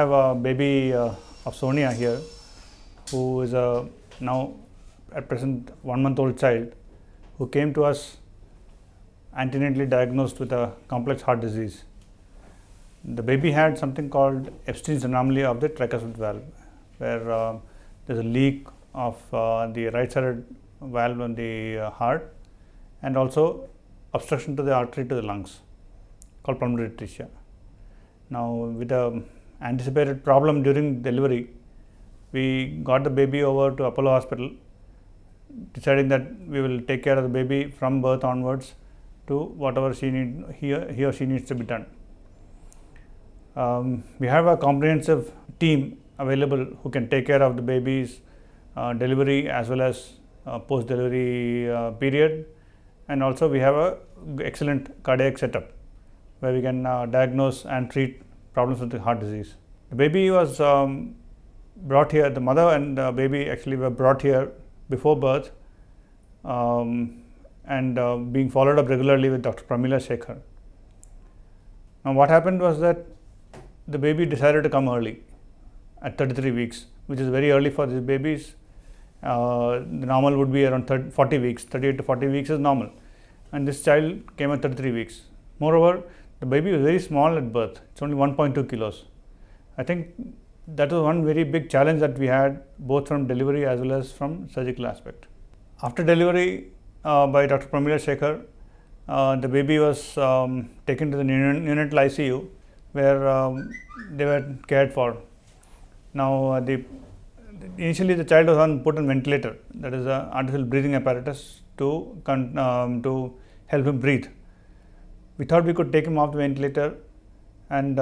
have a baby of Sonia here, who is a now at present 1-month-old child, who came to us antenatally diagnosed with a complex heart disease. The baby had something called Epstein's anomaly of the tricuspid valve, where there's a leak of the right-sided valve on the heart, and also obstruction to the artery to the lungs, called pulmonary atresia. Now, with the anticipated problem during delivery, we got the baby over to Apollo Hospital, deciding that we will take care of the baby from birth onwards to whatever he or she needs to be done. We have a comprehensive team available who can take care of the baby's delivery as well as post-delivery period, and also we have a excellent cardiac setup where we can diagnose and treat problems with the heart disease. The baby was brought here, the mother and the baby actually were brought here before birth and being followed up regularly with Dr. Pramila Shekhar. Now, what happened was that the baby decided to come early at 33 weeks, which is very early for these babies. The normal would be around 40 weeks, 38 to 40 weeks is normal, and this child came at 33 weeks. Moreover, the baby was very small at birth, it's only 1.2 kilos. I think that was one very big challenge that we had, both from delivery as well as from surgical aspect. After delivery by Dr. Pramila Shekhar, the baby was taken to the neonatal ICU, where they were cared for. Now, initially the child was put on ventilator, that is an artificial breathing apparatus to help him breathe. We thought we could take him off the ventilator and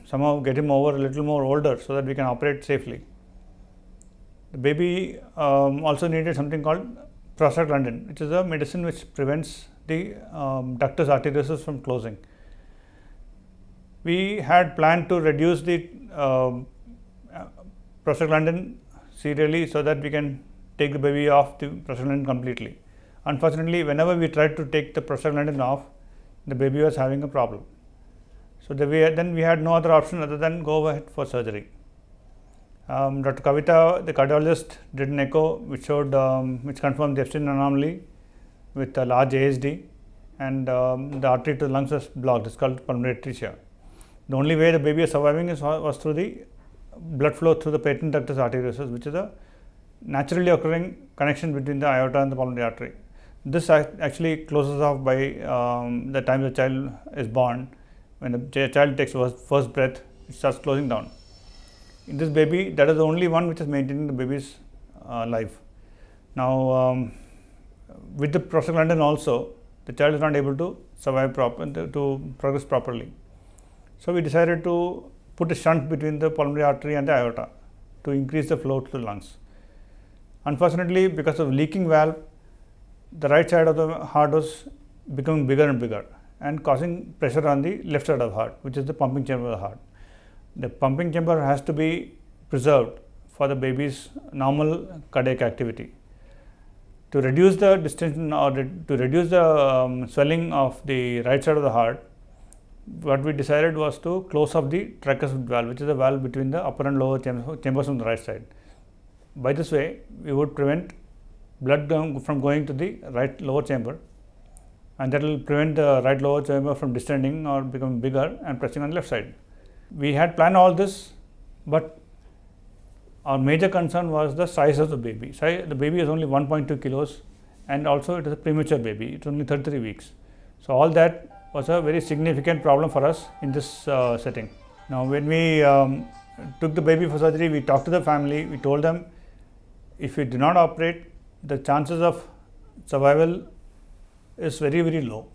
somehow get him over a little more older so that we can operate safely. The baby also needed something called prostaglandin, which is a medicine which prevents the ductus arteriosus from closing. We had planned to reduce the prostaglandin serially so that we can take the baby off the prostaglandin completely. Unfortunately, whenever we tried to take the prostaglandin off, the baby was having a problem. So then we had no other option other than go ahead for surgery. Dr. Kavita, the cardiologist, did an echo which showed which confirmed the Epstein anomaly with a large ASD, and the artery to the lungs was blocked. It's called pulmonary atresia. The only way the baby is surviving was through the blood flow through the patent ductus arteriosus, which is a naturally occurring connection between the aorta and the pulmonary artery. This actually closes off by the time the child is born. When the child takes first breath, it starts closing down. In this baby, that is the only one which is maintaining the baby's life. Now, with the prostaglandin also, the child is not able to survive to progress properly. So we decided to put a shunt between the pulmonary artery and the aorta to increase the flow to the lungs. Unfortunately, because of leaking valve, the right side of the heart was becoming bigger and bigger and causing pressure on the left side of the heart, which is the pumping chamber of the heart. The pumping chamber has to be preserved for the baby's normal cardiac activity. To reduce the distension or to reduce the swelling of the right side of the heart, what we decided was to close off the tricuspid valve, which is the valve between the upper and lower chambers on the right side. By this way, we would prevent blood from going to the right lower chamber, and that will prevent the right lower chamber from distending or becoming bigger and pressing on the left side. We had planned all this, but our major concern was the size of the baby. The baby is only 1.2 kilos, and also it is a premature baby, it's only 33 weeks. So all that was a very significant problem for us in this setting. Now, when we took the baby for surgery, we talked to the family, we told them if we do not operate, the chances of survival is very, very low.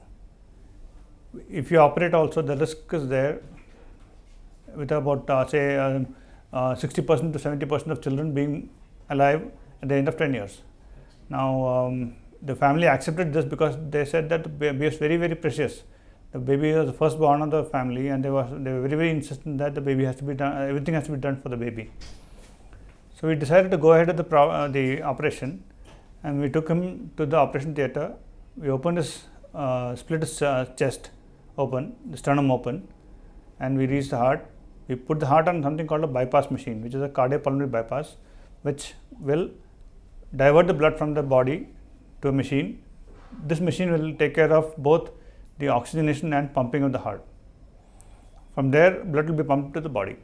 If you operate also, the risk is there with about 60% to 70% of children being alive at the end of 10 years. Now, the family accepted this because they said that the baby is very, very precious. The baby was the firstborn of the family, and they were very, very insistent that the baby has to be done, everything has to be done for the baby. So we decided to go ahead with the operation, and we took him to the operation theatre. We opened his, split his chest open, the sternum open, and we reached the heart. we put the heart on something called a bypass machine, which is a cardiopulmonary bypass, which will divert the blood from the body to a machine. This machine will take care of both the oxygenation and pumping of the heart. From there, blood will be pumped to the body.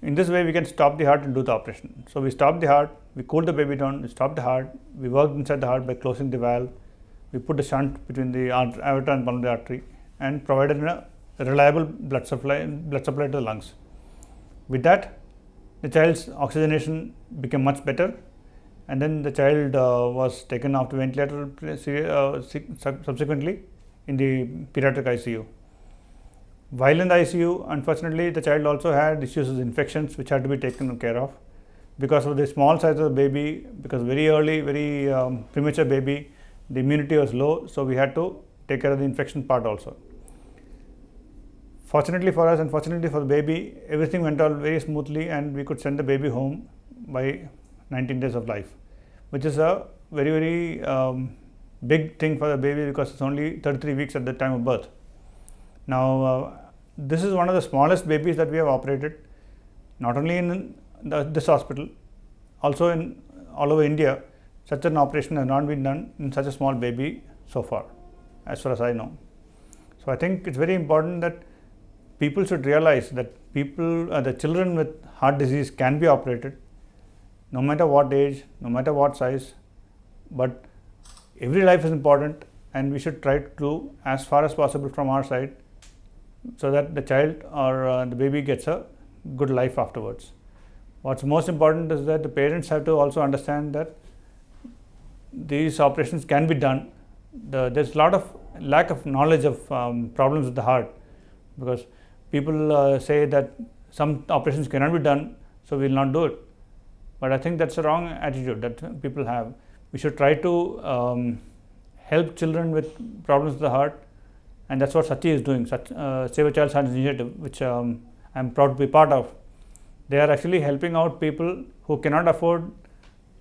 In this way, we can stop the heart and do the operation. So we stop the heart, we cool the baby down, we stop the heart, we work inside the heart by closing the valve, we put a shunt between the aorta and pulmonary artery, and provided a reliable blood supply to the lungs. With that, the child's oxygenation became much better, and then the child was taken off the ventilator subsequently in the pediatric ICU. While in the ICU, unfortunately, the child also had issues with infections which had to be taken care of. Because of the small size of the baby, because very early, very premature baby, the immunity was low, so we had to take care of the infection part also. Fortunately for us and fortunately for the baby, everything went on very smoothly, and we could send the baby home by 19 days of life, which is a very big thing for the baby, because it's only 33 weeks at the time of birth. Now, this is one of the smallest babies that we have operated, not only in this hospital, also in all over India. Such an operation has not been done in such a small baby so far as I know. So I think it's very important that people should realize that the children with heart disease can be operated, no matter what age, no matter what size, but every life is important, and we should try to do as far as possible from our side, so that the child or the baby gets a good life afterwards. What's most important is that the parents have to also understand that these operations can be done. There's a lot of lack of knowledge of problems with the heart, because people say that some operations cannot be done, so we will not do it. But I think that's a wrong attitude that people have. We should try to help children with problems with the heart, and that's what Sachi is doing. Save a Child's Heart Initiative, which I'm proud to be part of. They are actually helping out people who cannot afford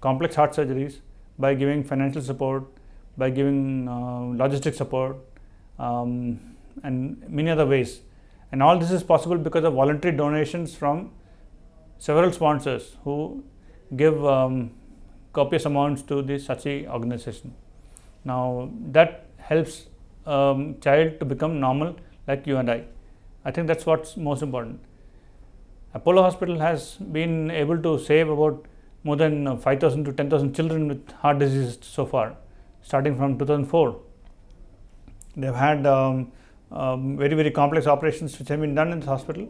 complex heart surgeries by giving financial support, by giving logistic support, and many other ways. And all this is possible because of voluntary donations from several sponsors who give copious amounts to the Sachi organization. Now that helps child to become normal like you and I. I think that's what's most important. Apollo Hospital has been able to save about more than 5,000 to 10,000 children with heart disease so far, starting from 2004. They've had very complex operations which have been done in the hospital,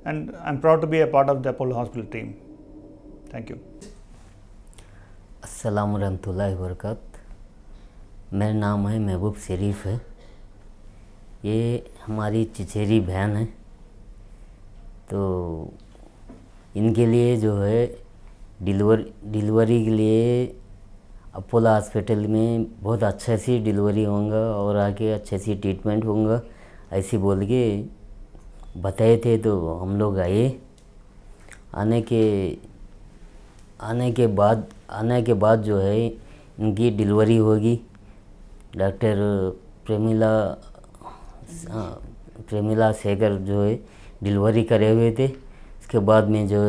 and I'm proud to be a part of the Apollo Hospital team. Thank you. अस्सलाम रहमतुल्लाहि वबरकात। मेरा नाम है महबूब शरीफ है। ये हमारी चचेरी बहन है, तो इनके लिए जो है डिलीवरी के लिए अपोलो हॉस्पिटल में बहुत अच्छा सी डिलीवरी होगा और आके अच्छे सी ट्रीटमेंट होगा ऐसी बोल के बताए थे। तो हम लोग आए। आने के बाद जो है इनकी डिलीवरी होगी। डॉक्टर प्रेमिला शेखर जो है डिलीवरी करे हुए थे। इसके बाद में जो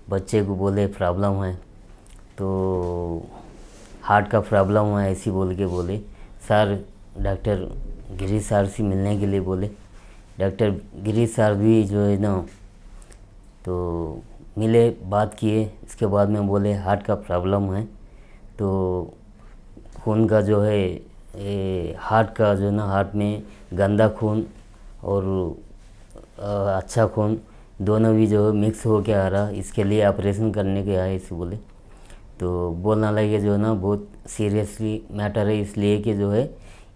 बच्चे को बोले प्रॉब्लम है, तो हार्ट का प्रॉब्लम है ऐसी बोल के बोले। सर डॉक्टर गिरीश सर से मिलने के लिए बोले। डॉक्टर गिरीश सर भी जो है ना तो मिले, बात किए। इसके बाद में बोले हार्ट का प्रॉब्लम है, तो खून का जो है हार्ट का जो ना हार्ट में गंदा खून और अच्छा खून दोनों भी जो मिक्स हो के आ रहा, इसके लिए ऑपरेशन करने के आए इसे बोले। तो बोलना लगे जो ना बहुत सीरियसली मैटर है, इसलिए कि जो है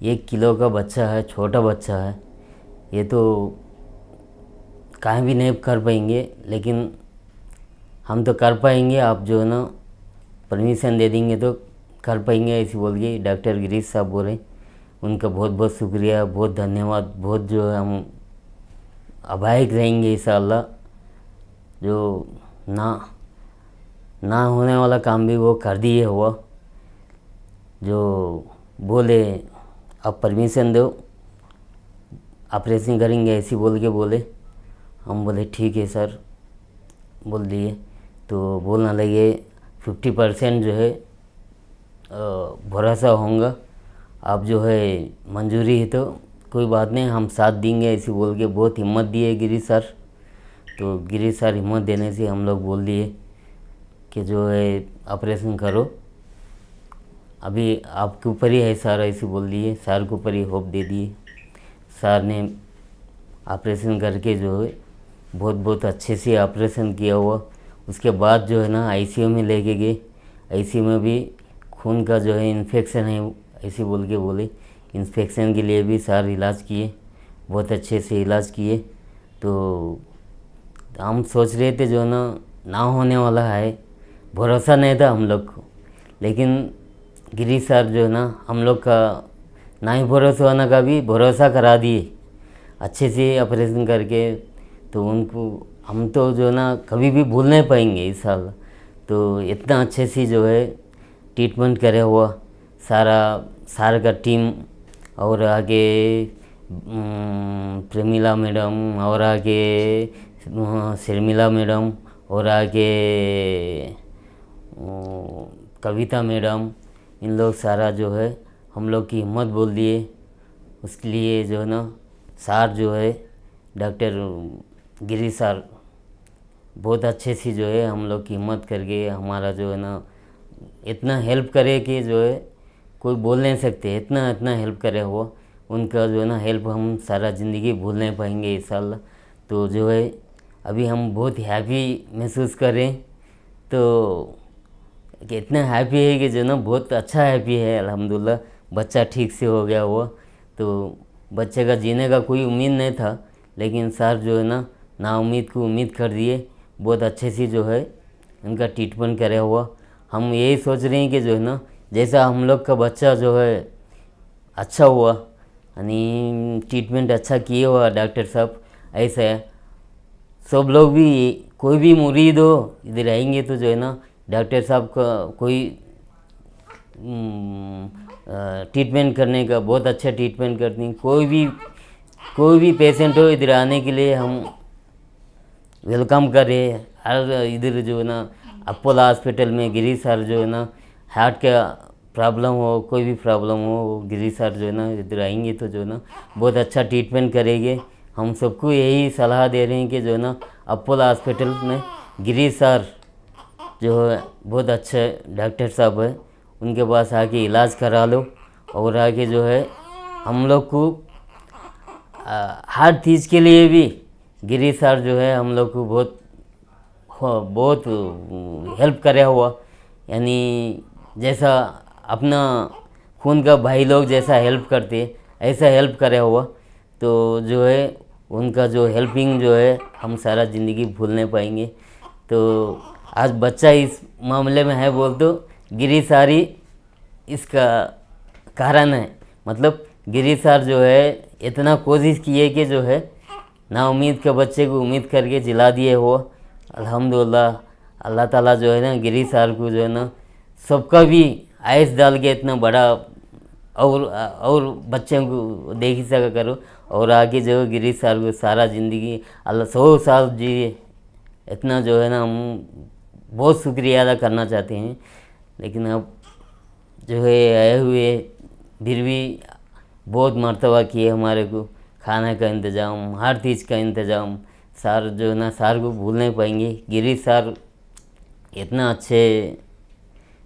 1 किलो का बच्चा है, छोटा बच्चा है, ये तो कहीं भी नहीं कर पाएंगे, लेकिन हम तो कर पाएंगे। आप जो है ना परमिशन दे देंगे तो कर पाएंगे ऐसे बोल के डॉक्टर गिरीश साहब बोले। उनका बहुत बहुत शुक्रिया, बहुत धन्यवाद। बहुत जो है हम आभारी रहेंगे इंशाअल्लाह। जो ना होने वाला काम भी वो कर दिए हुआ। जो बोले आप परमिशन दो, ऑपरेशन करेंगे ऐसे बोल के बोले। हम बोले ठीक है सर, बोल दिए। तो बोलने लगे 50% जो है भरोसा होगा, आप जो है मंजूरी है तो कोई बात नहीं, हम साथ देंगे, ऐसे बोल के बहुत हिम्मत दिए गिरी सर। तो गिरी सर हिम्मत देने से हम लोग बोल दिए कि जो है ऑपरेशन करो, अभी आपके ऊपर ही है सर, ऐसे बोल दिए। सर के ऊपर ही होप दे दिए। सर ने ऑपरेशन करके जो है बहुत बहुत अच्छे से ऑपरेशन किया हुआ। उसके बाद जो है ना आईसीयू में लेके गए। आईसीयू में भी खून का जो है इन्फेक्शन है ऐसे बोल के बोले। इन्फेक्शन के लिए भी सर इलाज किए, बहुत अच्छे से इलाज किए। तो हम सोच रहे थे जो ना होने वाला है, भरोसा नहीं था हम लोग को। लेकिन गिरी सर जो है ना हम लोग का ना ही भरोसा होने का भी भरोसा करा दिए अच्छे से ऑपरेशन करके। तो उनको हम तो जो ना कभी भी भूल नहीं पाएंगे इस साल। तो इतना अच्छे से जो है ट्रीटमेंट करे हुआ सारा का टीम, और आगे प्रेमिला मैडम, और आगे शर्मिला मैडम, और आगे कविता मैडम, इन लोग सारा जो है हम लोग की हिम्मत बोल दिए। उसके लिए जो है ना सर जो है डॉक्टर गिरी सर बहुत अच्छे से जो है हम लोग की हिम्मत करके हमारा जो है ना इतना हेल्प करे कि जो है कोई बोल नहीं सकते, इतना हेल्प करे हुआ। उनका जो है ना हेल्प हम सारा ज़िंदगी भूल नहीं पाएंगे इस साल। तो जो है अभी हम बहुत हैप्पी महसूस करें, तो कि इतना हैप्पी है कि जो ना बहुत अच्छा हैप्पी है अल्हम्दुलिल्लाह। बच्चा ठीक से हो गया हुआ। तो बच्चे का जीने का कोई उम्मीद नहीं था, लेकिन सर जो है ना उम्मीद को उम्मीद कर दिए। बहुत अच्छे से जो है इनका ट्रीटमेंट करे हुआ। हम यही सोच रहे हैं कि जो है ना जैसा हम लोग का बच्चा जो है अच्छा हुआ, यानी ट्रीटमेंट अच्छा किए हुआ डॉक्टर साहब, ऐसा है सब लोग भी, कोई भी मुरीद हो इधर आएंगे तो जो है ना डॉक्टर साहब का कोई ट्रीटमेंट करने का बहुत अच्छा ट्रीटमेंट करते हैं। कोई भी पेशेंट हो इधर आने के लिए हम वेलकम करें। हर इधर जो है ना अपोलो हॉस्पिटल में गिरी सर जो है ना हार्ट का प्रॉब्लम हो, कोई भी प्रॉब्लम हो, गिरी सर जो है ना इधर आएंगे तो जो है ना बहुत अच्छा ट्रीटमेंट करेंगे। हम सबको यही सलाह दे रहे हैं कि जो है ना अपोलो हॉस्पिटल में गिरी सर जो है बहुत अच्छे डॉक्टर साहब है, उनके पास आके इलाज करा लो। और आके जो है हम लोग को हर चीज़ के लिए भी गिरी सर जो है हम लोग को बहुत हेल्प करे हुआ। यानी जैसा अपना खून का भाई लोग जैसा हेल्प करते ऐसा हेल्प करे हुआ। तो जो है उनका जो हेल्पिंग जो है हम सारा ज़िंदगी भूल नहीं पाएंगे। तो आज बच्चा इस मामले में है बोल तो गिरी सर ही इसका कारण है। मतलब गिरी सर जो है इतना कोशिश किए कि जो है ना उम्मीद के बच्चे को उम्मीद करके जिला दिए हो। अल्हम्दुलिल्लाह अल्लाह ताला जो है ना गिरी सर को जो है ना सबका भी आयस डाल के इतना बड़ा और बच्चों को देख ही सका करो। और आगे जो गिरी सर को सारा ज़िंदगी अल्लाह 100 साल जिए, इतना जो है ना हम बहुत शुक्रिया अदा करना चाहते हैं। लेकिन अब जो है आए हुए फिर भी बहुत मर्तबा किए हमारे को खाने का इंतज़ाम, हर चीज़ का इंतज़ाम। सर जो है ना सर को भूल नहीं पाएंगे। गिरी सर इतना अच्छे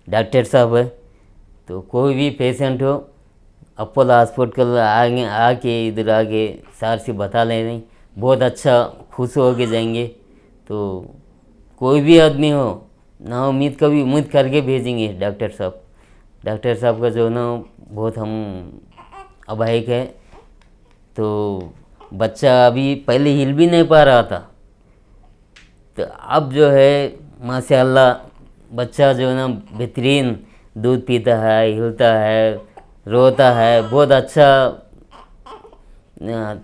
डॉक्टर साहब है। तो कोई भी पेशेंट हो अपोलो हॉस्पिटल आके इधर आके सर से बता ले रही, बहुत अच्छा खुश हो के जाएंगे। तो कोई भी आदमी हो ना उम्मीद का भी उम्मीद करके भेजेंगे डॉक्टर साहब। डॉक्टर साहब का जो ना बहुत हम आभारी है। तो बच्चा अभी पहले हिल भी नहीं पा रहा था, तो अब जो है माशाअल्लाह बच्चा जो है ना बेहतरीन दूध पीता है, हिलता है, रोता है, बहुत अच्छा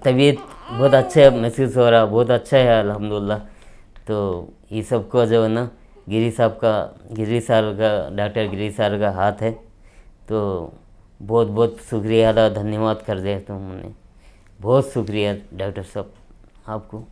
तबीयत बहुत अच्छा महसूस हो रहा, बहुत अच्छा है अल्हम्दुलिल्लाह। तो ये सब को जो है ना गिरी सर का डॉक्टर गिरी सर का हाथ है। तो बहुत बहुत शुक्रिया अदा धन्यवाद कर दिया तुमने, बहुत शुक्रिया डॉक्टर साहब आपको।